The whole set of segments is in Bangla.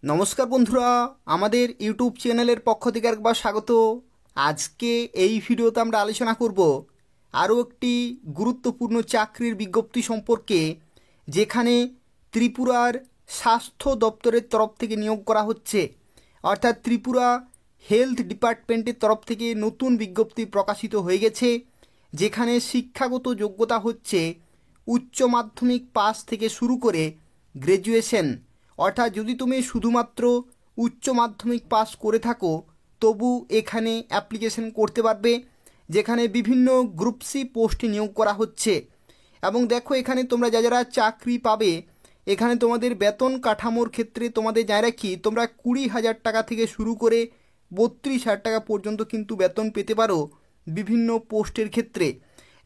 নমস্কার বন্ধুরা, আমাদের ইউটিউব চ্যানেলের পক্ষ থেকে একবার স্বাগত। আজকে এই ভিডিওতে আমরা আলোচনা করব আরও একটি গুরুত্বপূর্ণ চাকরির বিজ্ঞপ্তি সম্পর্কে, যেখানে ত্রিপুরার স্বাস্থ্য দপ্তরের তরফ থেকে নিয়োগ করা হচ্ছে। অর্থাৎ ত্রিপুরা হেলথ ডিপার্টমেন্টের তরফ থেকে নতুন বিজ্ঞপ্তি প্রকাশিত হয়ে গেছে, যেখানে শিক্ষাগত যোগ্যতা হচ্ছে উচ্চ মাধ্যমিক পাস থেকে শুরু করে গ্র্যাজুয়েশন। অর্থাৎ যদি তুমি শুধুমাত্র উচ্চ মাধ্যমিক পাস করে থাকো তবু এখানে অ্যাপ্লিকেশন করতে পারবে, যেখানে বিভিন্ন গ্রুপ সি পোস্টে নিয়োগ করা হচ্ছে। এবং দেখো, এখানে তোমরা যারা চাকরি পাবে, এখানে তোমাদের বেতন কাঠামোর ক্ষেত্রে তোমাদের জানাই রাখি, তোমরা 20,000 টাকা থেকে শুরু করে 32,000 টাকা পর্যন্ত কিন্তু বেতন পেতে পারো বিভিন্ন পোস্টের ক্ষেত্রে।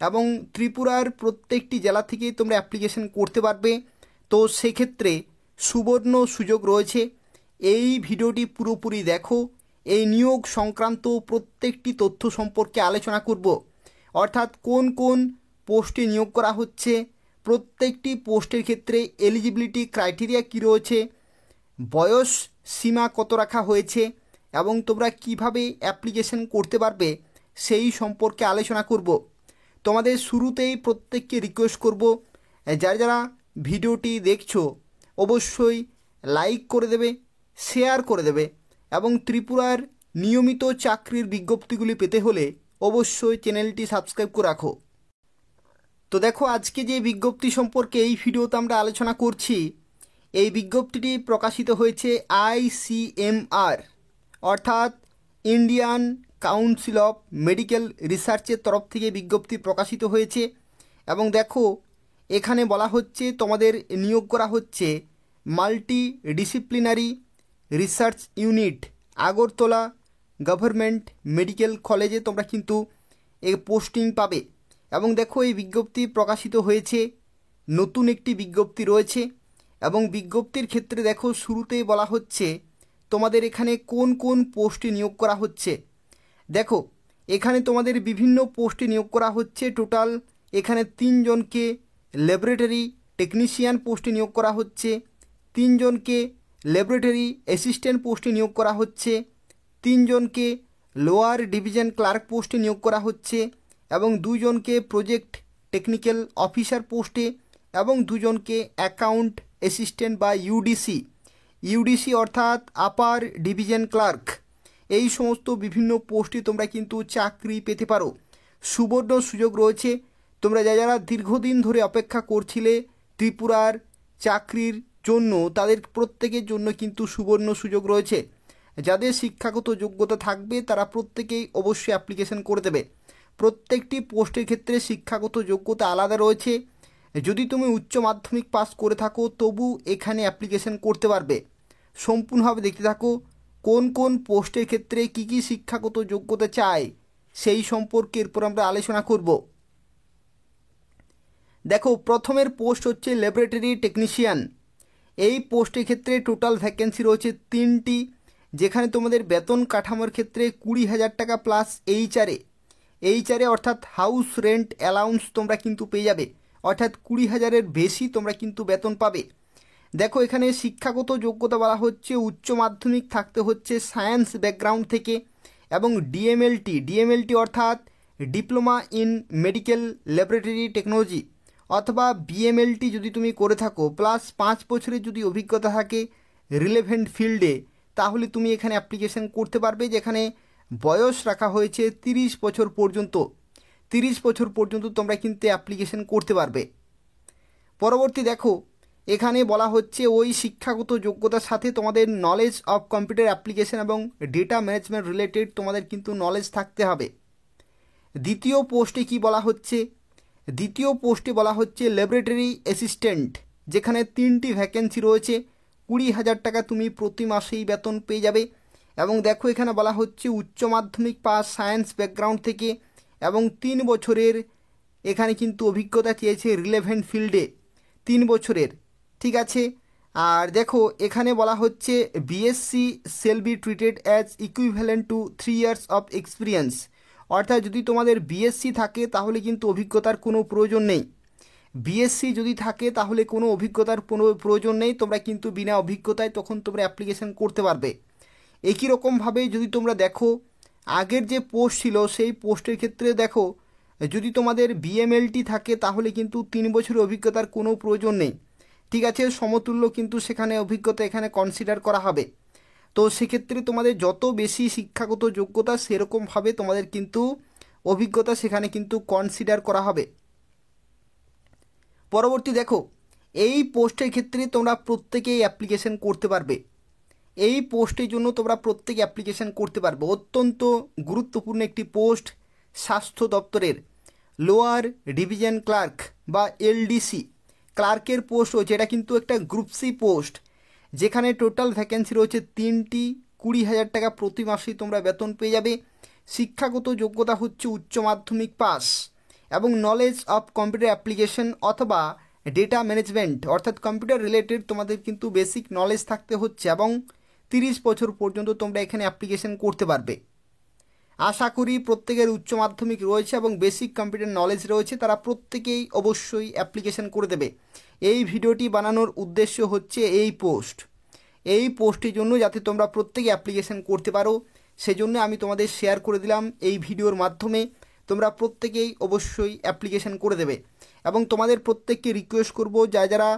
এবং ত্রিপুরার প্রত্যেকটি জেলা থেকে তোমরা অ্যাপ্লিকেশন করতে পারবে। তো সেক্ষেত্রে সুবর্ণ সুযোগ রয়েছে। এই ভিডিওটি পুরোপুরি দেখো, এই নিয়োগ সংক্রান্ত প্রত্যেকটি তথ্য সম্পর্কে আলোচনা করব। অর্থাৎ কোন কোন পোস্টে নিয়োগ করা হচ্ছে, প্রত্যেকটি পোস্টের ক্ষেত্রে এলিজিবিলিটি ক্রাইটেরিয়া কী রয়েছে, বয়স সীমা কত রাখা হয়েছে এবং তোমরা কিভাবে অ্যাপ্লিকেশন করতে পারবে সেই সম্পর্কে আলোচনা করব। তোমাদের শুরুতেই প্রত্যেককে রিকোয়েস্ট করব, যারা ভিডিওটি দেখছো অবশ্যই লাইক করে দেবে, শেয়ার করে দেবে এবং ত্রিপুরার নিয়মিত চাকরির বিজ্ঞপ্তিগুলি পেতে হলে অবশ্যই চ্যানেলটি সাবস্ক্রাইব করে রাখো। তো দেখো, আজকে যে বিজ্ঞপ্তি সম্পর্কে এই ভিডিওতে আমরা আলোচনা করছি, এই বিজ্ঞপ্তিটি প্রকাশিত হয়েছে ICMR অর্থাৎ ইন্ডিয়ান কাউন্সিল অফ মেডিকেল রিসার্চের তরফ থেকে বিজ্ঞপ্তি প্রকাশিত হয়েছে। এবং দেখো, এখানে বলা হচ্ছে তোমাদের নিয়োগ করা হচ্ছে multi disciplinary research unit Agartala government medical কলেজে তোমরা কিন্তু এই পোস্টিং পাবে। এবং দেখো, এই বিজ্ঞপ্তি প্রকাশিত হয়েছে, নতুন একটি বিজ্ঞপ্তি রয়েছে। এবং বিজ্ঞপ্তির ক্ষেত্রে দেখো, শুরুতেই বলা হচ্ছে তোমাদের এখানে কোন কোন পোস্টে নিয়োগ করা হচ্ছে। দেখো, এখানে তোমাদের বিভিন্ন পোস্টে নিয়োগ করা হচ্ছে। টোটাল এখানে 3 জনকে ল্যাবরেটরি টেকনিশিয়ান পোস্টে নিয়োগ করা হচ্ছে, 3 জনকে ল্যাবরেটরি অ্যাসিস্ট্যান্ট পোস্টে নিয়োগ করা হচ্ছে, 3 জনকে লোয়ার ডিভিশন ক্লার্ক পোস্টে নিয়োগ করা হচ্ছে এবং 2 জনকে প্রজেক্ট টেকনিক্যাল অফিসার পোস্টে এবং 2 জনকে অ্যাকাউন্ট অ্যাসিস্ট্যান্ট বা ইউডিসি অর্থাৎ আপার ডিভিশন ক্লার্ক। এই সমস্ত বিভিন্ন পোস্টে তোমরা কিন্তু চাকরি পেতে পারো। সুবর্ণ সুযোগ রয়েছে। তোমরা যারা দীর্ঘদিন ধরে অপেক্ষা করছিলে ত্রিপুরার চাকরির জন্য, তাদের প্রত্যেকের জন্য কিন্তু সুবর্ণ সুযোগ রয়েছে। যাদের শিক্ষাগত যোগ্যতা থাকবে তারা প্রত্যেকেই অবশ্যই অ্যাপ্লিকেশন করে দেবে। প্রত্যেকটি পোস্টের ক্ষেত্রে শিক্ষাগত যোগ্যতা আলাদা রয়েছে। যদি তুমি উচ্চ মাধ্যমিক পাস করে থাকো তবু এখানে অ্যাপ্লিকেশন করতে পারবে। সম্পূর্ণভাবে দেখতে থাকো কোন কোন পোস্টের ক্ষেত্রে কী কী শিক্ষাগত যোগ্যতা চাই সেই সম্পর্কে এরপর আমরা আলোচনা করব। দেখো, প্রথমের পোস্ট হচ্ছে ল্যাবরেটরি টেকনিশিয়ান। এই পোস্টের ক্ষেত্রে টোটাল ভ্যাকেন্সি রয়েছে 3টি, যেখানে তোমাদের বেতন কাঠামোর ক্ষেত্রে 20,000 টাকা প্লাস এইচআরে অর্থাৎ হাউস রেন্ট অ্যালাউন্স তোমরা কিন্তু পেয়ে যাবে। অর্থাৎ 20,000-এর বেশি তোমরা কিন্তু বেতন পাবে। দেখো, এখানে শিক্ষাগত যোগ্যতা বলা হচ্ছে উচ্চ মাধ্যমিক থাকতে হচ্ছে সায়েন্স ব্যাকগ্রাউন্ড থেকে এবং ডিএমএলটি অর্থাৎ diploma in medical laboratory technology অথবা বিএমএলটি যদি তুমি করে থাকো, প্লাস 5 বছরের যদি অভিজ্ঞতা থাকে রিলেভেন্ট ফিল্ডে, তাহলে তুমি এখানে অ্যাপ্লিকেশন করতে পারবে। যেখানে বয়স রাখা হয়েছে 30 বছর পর্যন্ত। 30 বছর পর্যন্ত তোমরা কিন্তু অ্যাপ্লিকেশন করতে পারবে। পরবর্তী দেখো, এখানে বলা হচ্ছে ওই শিক্ষাগত যোগ্যতার সাথে তোমাদের নলেজ অফ কম্পিউটার অ্যাপ্লিকেশন এবং ডেটা ম্যানেজমেন্ট রিলেটেড তোমাদের কিন্তু নলেজ থাকতে হবে। দ্বিতীয় পোস্টে কি বলা হচ্ছে? দ্বিতীয় পোস্টে বলা হচ্ছে ল্যাবরেটরি অ্যাসিস্ট্যান্ট, যেখানে 3টি ভ্যাকেন্সি রয়েছে। 20,000 টাকা তুমি প্রতি মাসেই বেতন পেয়ে যাবে। এবং দেখো, এখানে বলা হচ্ছে উচ্চ মাধ্যমিক পাস সায়েন্স ব্যাকগ্রাউন্ড থেকে এবং 3 বছরের এখানে কিন্তু অভিজ্ঞতা চেয়েছে রিলেভেন্ট ফিল্ডে, 3 বছরের। ঠিক আছে। আর দেখো, এখানে বলা হচ্ছে BSc shall be treated as equivalent to 3 years of experience. অর্থাৎ যদি তোমাদের বিএসসি থাকে তাহলে কিন্তু অভিজ্ঞতার কোনো প্রয়োজন নেই। বিএসসি যদি থাকে তাহলে কোনো অভিজ্ঞতার কোনো প্রয়োজন নেই, তোমরা কিন্তু বিনা অভিজ্ঞতায় তখন তোমরা অ্যাপ্লিকেশন করতে পারবে। একই রকমভাবে যদি তোমরা দেখো আগের যে পোস্ট ছিল সেই পোস্টের ক্ষেত্রে দেখো যদি তোমাদের বিএমএলটি থাকে তাহলে কিন্তু 3 বছরের অভিজ্ঞতার কোনো প্রয়োজন নেই, ঠিক আছে। সমতুল্য কিন্তু সেখানে অভিজ্ঞতা এখানে কনসিডার করা হবে। তো সেক্ষেত্রে তোমাদের যত বেশি শিক্ষাগত যোগ্যতা সেরকমভাবে তোমাদের কিন্তু অভিজ্ঞতা সেখানে কিন্তু কনসিডার করা হবে। পরবর্তী দেখো এই পোস্টের ক্ষেত্রে তোমরা প্রত্যেকেই অ্যাপ্লিকেশন করতে পারবে। এই পোস্টের জন্য তোমরা প্রত্যেকে অ্যাপ্লিকেশন করতে পারবে। অত্যন্ত গুরুত্বপূর্ণ একটি পোস্ট, স্বাস্থ্য দপ্তরের লোয়ার ডিভিশন ক্লার্ক বা এলডিসি ক্লার্কের পোস্ট রয়েছে। এটা কিন্তু একটা গ্রুপ সি পোস্ট, যেখানে টোটাল ভ্যাকেন্সি রয়েছে 3টি। 20,000 টাকা প্রতি মাসেই তোমরা বেতন পেয়ে যাবে। শিক্ষাগত যোগ্যতা হচ্ছে উচ্চ মাধ্যমিক পাস এবং নলেজ অফ কম্পিউটার অ্যাপ্লিকেশন অথবা ডেটা ম্যানেজমেন্ট অর্থাৎ কম্পিউটার রিলেটেড তোমাদের কিন্তু বেসিক নলেজ থাকতে হচ্ছে এবং 30 বছর পর্যন্ত তোমরা এখানে অ্যাপ্লিকেশন করতে পারবে। আশা করি প্রত্যেকের উচ্চ মাধ্যমিক রয়েছে এবং বেসিক কম্পিউটার নলেজ রয়েছে, তারা প্রত্যেকেই অবশ্যই অ্যাপ্লিকেশন করে দেবে। এই ভিডিওটি বানানোর উদ্দেশ্য হচ্ছে এই পোস্টের জন্য যাতে তোমরা প্রত্যেকে অ্যাপ্লিকেশন করতে পারো, সেজন্য আমি তোমাদের শেয়ার করে দিলাম এই ভিডিওর মাধ্যমে। তোমরা প্রত্যেকেই অবশ্যই অ্যাপ্লিকেশন করে দেবে এবং তোমাদের প্রত্যেককে রিকোয়েস্ট করব যারা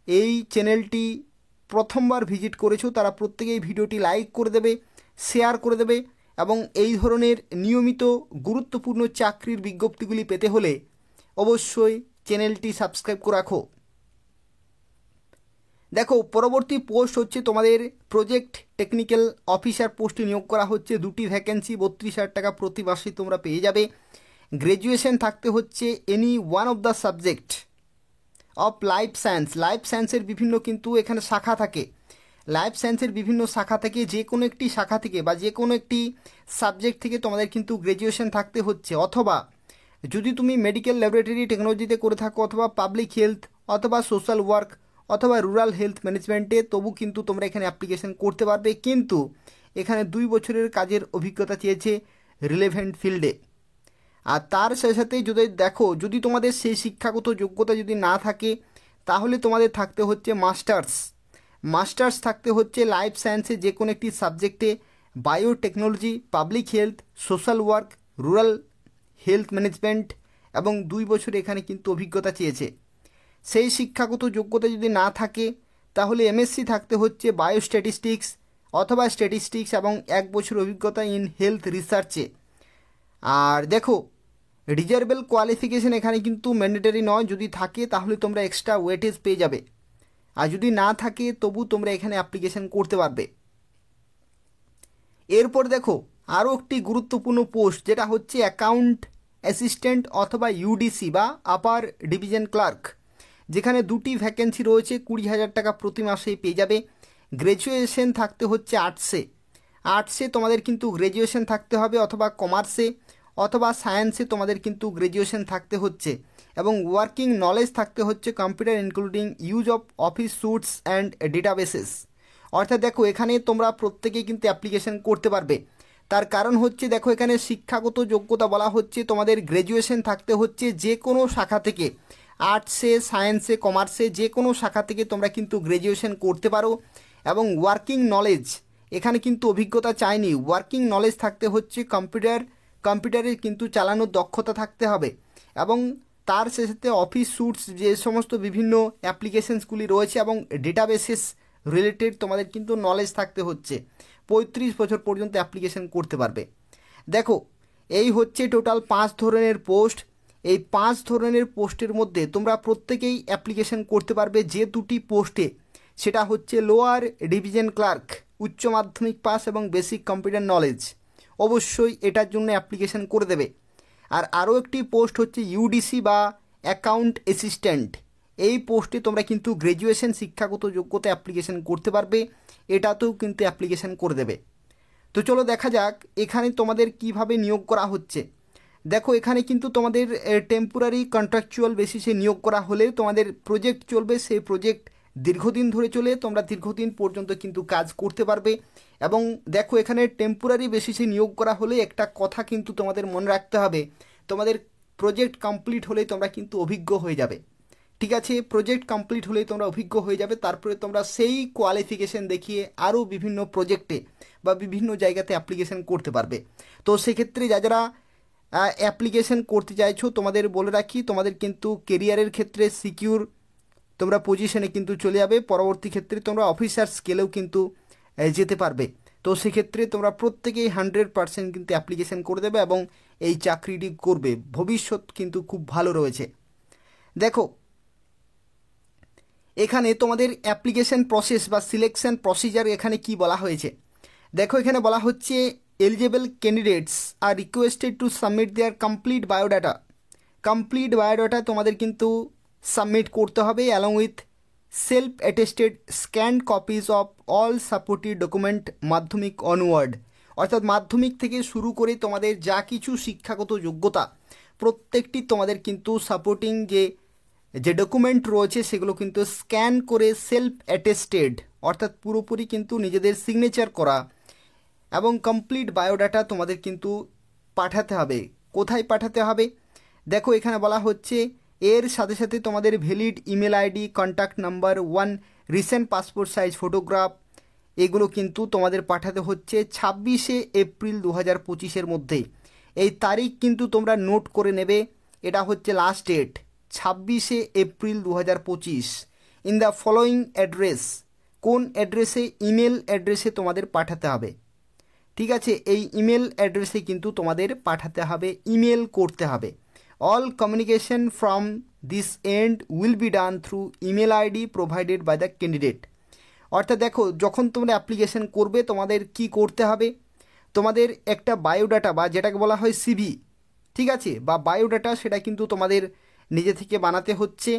এই চ্যানেলটি প্রথমবার ভিজিট করেছো তারা প্রত্যেকেই ভিডিওটি লাইক করে দেবে, শেয়ার করে দেবে এবং এই ধরনের নিয়মিত গুরুত্বপূর্ণ চাকরির বিজ্ঞপ্তিগুলি পেতে হলে অবশ্যই চ্যানেলটি সাবস্ক্রাইব করে রাখো। দেখো পরবর্তী পোস্ট হচ্ছে তোমাদের প্রজেক্ট টেকনিক্যাল অফিসার পোস্টে নিয়োগ করা হচ্ছে। 2টি ভ্যাকেন্সি, 32,000 টাকা প্রতি মাসে তোমরা পেয়ে যাবে। গ্র্যাজুয়েশন থাকতে হচ্ছে any one of the subject of life সায়েন্সের বিভিন্ন কিন্তু এখানে শাখা থাকে। লাইফ সায়েন্সের বিভিন্ন শাখা থেকে যে কোনো একটি শাখা থেকে বা যে কোনো একটি সাবজেক্ট থেকে তোমাদের কিন্তু গ্র্যাজুয়েশন থাকতে হচ্ছে, অথবা যদি তুমি মেডিকেল ল্যাবরেটরি টেকনোলজিতে করে থাকো অথবা পাবলিক হেলথ অথবা সোশ্যাল ওয়ার্ক অথবা রুরাল হেলথ ম্যানেজমেন্টে, তবু কিন্তু তোমরা এখানে অ্যাপ্লিকেশন করতে পারবে। কিন্তু এখানে 2 বছরের কাজের অভিজ্ঞতা চেয়েছে রিলেভেন্ট ফিল্ডে। আর তার সাথে সাথে যদি তোমাদের সেই শিক্ষাগত যোগ্যতা যদি না থাকে তাহলে তোমাদের থাকতে হচ্ছে মাস্টার্স থাকতে হচ্ছে লাইফ সায়েন্সে যে কোনো একটি সাবজেক্টে, biotechnology, public health, social work, rural health management এবং 2 বছর এখানে কিন্তু অভিজ্ঞতা চেয়েছে। সেই শিক্ষাগত যোগ্যতা যদি না থাকে তাহলে এমএসসি থাকতে হচ্ছে বায়োস্ট্যাটিস্টিক্স অথবা স্ট্যাটিস্টিক্স এবং 1 বছর অভিজ্ঞতা ইন হেলথ রিসার্চে। আর দেখো রিজার্ভেবল কোয়ালিফিকেশন এখানে কিন্তু ম্যান্ডেটরি নয়, যদি থাকে তাহলে তোমরা এক্সট্রা ওয়েটেজ পেয়ে যাবে, আর যদি না থাকে তবু তোমরা এখানে অ্যাপ্লিকেশন করতে পারবে। এরপর দেখো আরও একটি গুরুত্বপূর্ণ পোস্ট, যেটা হচ্ছে অ্যাকাউন্ট অ্যাসিস্ট্যান্ট অথবা ইউডিসি বা আপার ডিভিশন ক্লার্ক, যেখানে 2টি ভ্যাকেন্সি রয়েছে। 20,000 টাকা প্রতি মাসে পেয়ে যাবে। গ্র্যাজুয়েশন থাকতে হচ্ছে আর্টসে তোমাদের কিন্তু গ্র্যাজুয়েশন থাকতে হবে, অথবা কমার্সে অথবা সায়েন্সে তোমাদের কিন্তু গ্র্যাজুয়েশন থাকতে হচ্ছে এবং ওয়ার্কিং নলেজ থাকতে হচ্ছে computer including use of office suits and databases. অর্থাৎ দেখো এখানে তোমরা প্রত্যেকেই কিন্তু অ্যাপ্লিকেশন করতে পারবে। তার কারণ হচ্ছে দেখো এখানে শিক্ষাগত যোগ্যতা বলা হচ্ছে তোমাদের গ্র্যাজুয়েশন থাকতে হচ্ছে যে কোনো শাখা থেকে, আর্টসে, সায়েন্সে, কমার্সে যে কোনো শাখা থেকে তোমরা কিন্তু গ্র্যাজুয়েশন করতে পারো। এবং ওয়ার্কিং নলেজ এখানে কিন্তু অভিজ্ঞতা চাইনি, ওয়ার্কিং নলেজ থাকতে হচ্ছে কম্পিউটারে কিন্তু চালানোর দক্ষতা থাকতে হবে এবং তার সাথে অফিস স্যুটস যে সমস্ত বিভিন্ন অ্যাপ্লিকেশনসগুলি রয়েছে এবং ডেটাবেসেস রিলেটেড তোমাদের কিন্তু নলেজ থাকতে হচ্ছে। 35 বছর পর্যন্ত অ্যাপ্লিকেশন করতে পারবে। দেখো এই হচ্ছে টোটাল 5 ধরনের পোস্ট। এই 5 ধরনের পোস্টের মধ্যে তোমরা প্রত্যেকেই অ্যাপ্লিকেশন করতে পারবে। যে 2টি পোস্টে সেটা হচ্ছে লোয়ার ডিভিশন ক্লার্ক, উচ্চ মাধ্যমিক পাস এবং বেসিক কম্পিউটার নলেজ, অবশ্যই এটার জন্য অ্যাপ্লিকেশন করে দেবে। আর আরও একটি পোস্ট হচ্ছে ইউডিসি বা অ্যাকাউন্ট অ্যাসিস্ট্যান্ট, এই পোস্টে তোমরা কিন্তু গ্র্যাজুয়েশন শিক্ষাগত যোগ্যতা অ্যাপ্লিকেশন করতে পারবে, এটাতেও কিন্তু অ্যাপ্লিকেশন করে দেবে। তো চলো দেখা যাক এখানে তোমাদের কিভাবে নিয়োগ করা হচ্ছে। দেখো এখানে কিন্তু তোমাদের টেম্পোরারি কন্ট্রাকচুয়াল বেসিসে নিয়োগ করা হলে তোমাদের প্রজেক্ট চলবে, সেই প্রজেক্ট দীর্ঘদিন ধরে চলে, তোমরা দীর্ঘদিন পর্যন্ত কিন্তু কাজ করতে পারবে। এবং দেখো এখানে টেম্পোরারি বেসিসে নিয়োগ করা হলে একটা কথা কিন্তু তোমাদের মনে রাখতে হবে, তোমাদের প্রজেক্ট কমপ্লিট হলেই তোমরা কিন্তু অভিজ্ঞ হয়ে যাবে, ঠিক আছে, প্রজেক্ট কমপ্লিট হলেই তোমরা অভিজ্ঞ হয়ে যাবে। তারপরে তোমরা সেই কোয়ালিফিকেশন দেখিয়ে আরও বিভিন্ন প্রজেক্টে বা বিভিন্ন জায়গাতে অ্যাপ্লিকেশন করতে পারবে। তো সেক্ষেত্রে যারা অ্যাপ্লিকেশন করতে চাইছো, তোমাদের বলে রাখি, তোমাদের কিন্তু কেরিয়ারের ক্ষেত্রে সিকিউর তোমরা পজিশনে কিন্তু চলে যাবে। পরবর্তী ক্ষেত্রে তোমরা অফিসার স্কেলেও কিন্তু যেতে পারবে। তো সেক্ষেত্রে তোমরা প্রত্যেকেই 100% কিন্তু অ্যাপ্লিকেশন করে দেবে এবং এই চাকরিটি করবে। ভবিষ্যৎ কিন্তু খুব ভালো রয়েছে। দেখো এখানে তোমাদের অ্যাপ্লিকেশন প্রসেস বা সিলেকশন প্রসিজার এখানে কি বলা হয়েছে। দেখো এখানে বলা হচ্ছে eligible candidates are requested to submit their complete biodata. Complete biodata তোমাদের কিন্তু সাবমিট করতে হবে along with self attested scanned copies of all supportive document মাধ্যমিক অনওয়ার্ড। অর্থাৎ মাধ্যমিক থেকে শুরু করে তোমাদের যা কিছু শিক্ষাগত যোগ্যতা প্রত্যেকটি তোমাদের কিন্তু সাপোর্টিং যে ডকুমেন্ট রয়েছে সেগুলো কিন্তু স্ক্যান করে সেলফ অ্যাটেস্টেড অর্থাৎ পুরোপুরি কিন্তু নিজেদের সিগনেচার করা এবং কমপ্লিট বায়োডাটা তোমাদের কিন্তু পাঠাতে হবে। কোথায় পাঠাতে হবে? দেখো এখানে বলা হচ্ছে এর সাথে সাথে তোমাদের valid email ID, contact number, one recent passport size photograph, এগুলো কিন্তু তোমাদের পাঠাতে হচ্ছে 26শে এপ্রিল 2025-এর মধ্যে। এই তারিখ কিন্তু তোমরা নোট করে নেবে, এটা হচ্ছে লাস্ট ডেট 26শে April 2025 in the following address. কোন অ্যাড্রেসে? ইমেল অ্যাড্রেসে তোমাদের পাঠাতে হবে। ঠিক আছে, এই ইমেল অ্যাড্রেসে কিন্তু তোমাদের পাঠাতে হবে, ইমেল করতে হবে। All communication from this end will be done through email ID provided by the candidate. অর্থাৎ দেখো যখন তোমরা অ্যাপ্লিকেশন করবে তোমাদের কি করতে হবে, তোমাদের একটা বায়োডাটা বা যেটাকে বলা হয় সিভি, ঠিক আছে, বা বায়োডাটা, সেটা কিন্তু তোমাদের নিজে থেকে বানাতে হচ্ছে।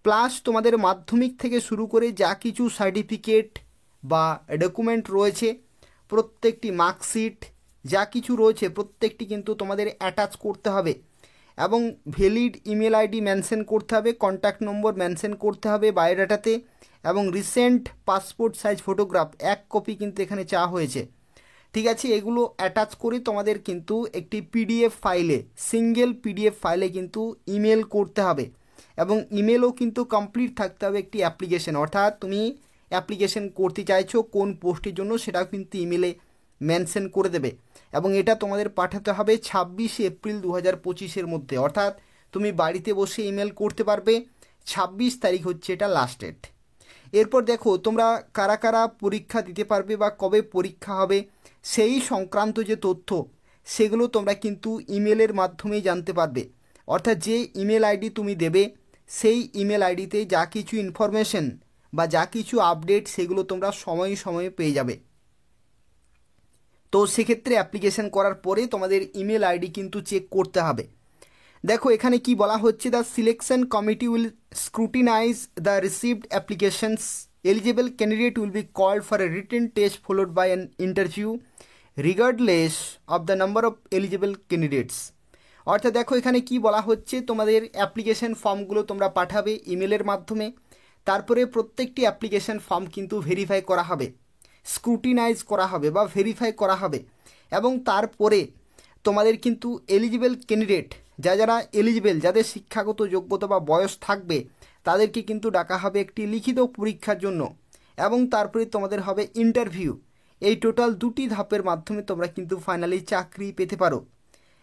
প্লাস তোমাদের মাধ্যমিক থেকে শুরু করে যা কিছু সার্টিফিকেট বা ডকুমেন্ট রয়েছে, প্রত্যেকটি মার্কশিট যা কিছু রয়েছে প্রত্যেকটি কিন্তু তোমাদের অ্যাটাচ করতে হবে এবং ভ্যালিড ইমেল আইডি মেনশন করতে হবে, কন্ট্যাক্ট নম্বর মেনশন করতে হবে বায়োডাটাতে এবং recent passport size photograph 1 copy কিন্তু এখানে চাওয়া হয়েছে। ঠিক আছে, এগুলো অ্যাটাচ করে তোমাদের কিন্তু একটি পিডিএফ ফাইলে, সিঙ্গেল পিডিএফ ফাইলে কিন্তু ইমেল করতে হবে এবং ইমেলও কিন্তু কমপ্লিট থাকতে হবে একটি অ্যাপ্লিকেশন। অর্থাৎ তুমি অ্যাপ্লিকেশন করতে চাইছো কোন পোস্টের জন্য সেটাও কিন্তু ইমেলে মেনশন করে দেবে এবং এটা তোমাদের পাঠাতে হবে 26শে এপ্রিল 2025-এর মধ্যে। অর্থাৎ তুমি বাড়িতে বসে ইমেল করতে পারবে, 26 তারিখ হচ্ছে এটা লাস্ট ডেট। এরপর দেখো তোমরা কারা কারা পরীক্ষা দিতে পারবে বা কবে পরীক্ষা হবে সেই সংক্রান্ত যে তথ্য সেগুলো তোমরা কিন্তু ইমেলের মাধ্যমেই জানতে পারবে। অর্থাৎ যে ইমেল আইডি তুমি দেবে সেই ইমেল আইডিতে যা কিছু ইনফরমেশন বা যা কিছু আপডেট সেগুলো তোমরা সময়ে সময়ে পেয়ে যাবে। তো সেক্ষেত্রে অ্যাপ্লিকেশন করার পরে তোমাদের ইমেল আইডি কিন্তু চেক করতে হবে। দেখো এখানে কি বলা হচ্ছে, the selection committee will scrutinize the received applications, eligible candidate will be called for a written test followed by an interview regardless of the number of eligible candidates. অর্থাৎ দেখো এখানে কি বলা হচ্ছে, তোমাদের অ্যাপ্লিকেশন ফর্মগুলো তোমরা পাঠাবে ইমেলের মাধ্যমে, তারপরে প্রত্যেকটি অ্যাপ্লিকেশন ফর্ম কিন্তু ভেরিফাই করা হবে, স্ক্রুটিনাইজ করা হবে বা ভেরিফাই করা হবে এবং তারপরে তোমাদের কিন্তু এলিজিবল ক্যান্ডিডেট যারা এলিজিবল, যাদের শিক্ষাগত যোগ্যতা বা বয়স থাকবে তাদেরকে কিন্তু ডাকা হবে একটি লিখিত পরীক্ষার জন্য এবং তারপরে তোমাদের হবে ইন্টারভিউ। এই টোটাল 2টি ধাপের মাধ্যমে তোমরা কিন্তু ফাইনালি চাকরি পেতে পারো।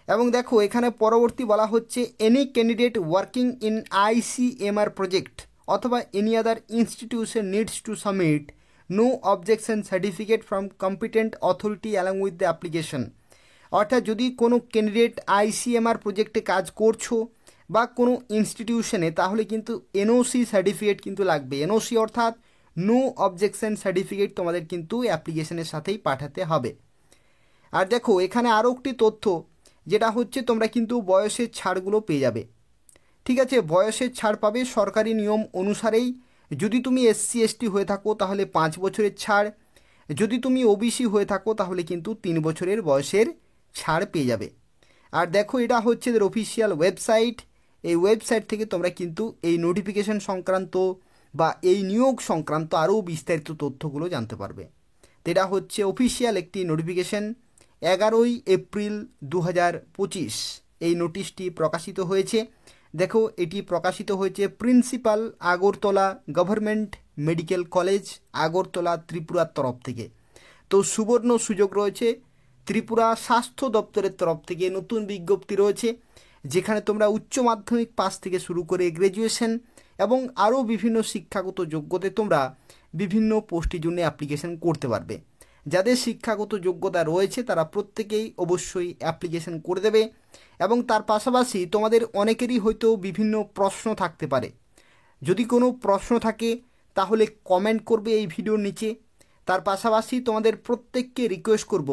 এবং দেখো এখানে পরবর্তী বলা হচ্ছে any candidate working in ICMR project অথবা any other institution needs to submit no objection certificate from competent authority along with the application. অর্থাৎ যদি কোনো ক্যান্ডিডেট ICMR প্রজেক্টে কাজ করছো বা কোনো ইনস্টিটিউশনে, তাহলে কিন্তু NOC সার্টিফিকেট কিন্তু লাগবে। NOC অর্থাৎ নো অবজেকশন সার্টিফিকেট তোমাদের কিন্তু অ্যাপ্লিকেশনের সাথেই পাঠাতে হবে। আর দেখো এখানে আরও একটি তথ্য যেটা হচ্ছে তোমরা কিন্তু বয়সের ছাড়গুলো পেয়ে যাবে। ঠিক আছে, বয়সের ছাড় পাবে সরকারি নিয়ম অনুসারেই। যদি তুমি SC ST হয়ে থাকো তাহলে 5 বছরের ছাড়, যদি তুমি OBC হয়ে থাকো তাহলে কিন্তু 3 বছরের বয়সের ছাড় পেয়ে যাবে। আর দেখো এটা হচ্ছে এদের অফিসিয়াল ওয়েবসাইট, এই ওয়েবসাইট থেকে তোমরা কিন্তু এই নোটিফিকেশন সংক্রান্ত বা এই নিয়োগ সংক্রান্ত আরও বিস্তারিত তথ্যগুলো জানতে পারবে। তো এটা হচ্ছে অফিসিয়াল একটি নোটিফিকেশন, 11ই এপ্রিল 2025 এই নোটিশটি প্রকাশিত হয়েছে। দেখো এটি প্রকাশিত হয়েছে principal Agartala government medical college Agartala ত্রিপুরার তরফ থেকে। তো সুবর্ণ সুযোগ রয়েছে, ত্রিপুরা স্বাস্থ্য দপ্তরের তরফ থেকে নতুন বিজ্ঞপ্তি রয়েছে, যেখানে তোমরা উচ্চ মাধ্যমিক পাস থেকে শুরু করে গ্র্যাজুয়েশন এবং আরও বিভিন্ন শিক্ষাগত যোগ্যতায় তোমরা বিভিন্ন পোস্টের জন্য অ্যাপ্লিকেশন করতে পারবে। যাদের শিক্ষাগত যোগ্যতা রয়েছে তারা প্রত্যেকেই অবশ্যই অ্যাপ্লিকেশন করে দেবে। এবং তার পাশাপাশি তোমাদের অনেকেরই হয়তো বিভিন্ন প্রশ্ন থাকতে পারে। যদি কোনো প্রশ্ন থাকে তাহলে কমেন্ট করবে এই ভিডিওর নিচে। তার পাশাপাশি তোমাদের প্রত্যেককে রিকোয়েস্ট করব,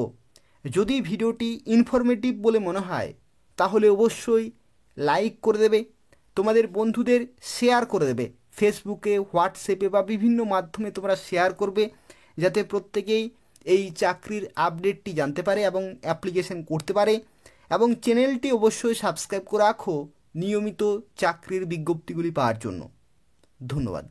যদি ভিডিওটি ইনফরমেটিভ বলে মনে হয় তাহলে অবশ্যই লাইক করে দেবে, তোমাদের বন্ধুদের শেয়ার করে দেবে, ফেসবুকে হোয়াটসঅ্যাপে বা বিভিন্ন মাধ্যমে তোমরা শেয়ার করবে, যাতে প্রত্যেকেই এই চাকরির আপডেটটি জানতে পারে এবং অ্যাপ্লিকেশন করতে পারে। এবং চ্যানেলটি অবশ্যই সাবস্ক্রাইব করে রাখো নিয়মিত চাকরির বিজ্ঞপ্তিগুলি পাওয়ার জন্য। ধন্যবাদ।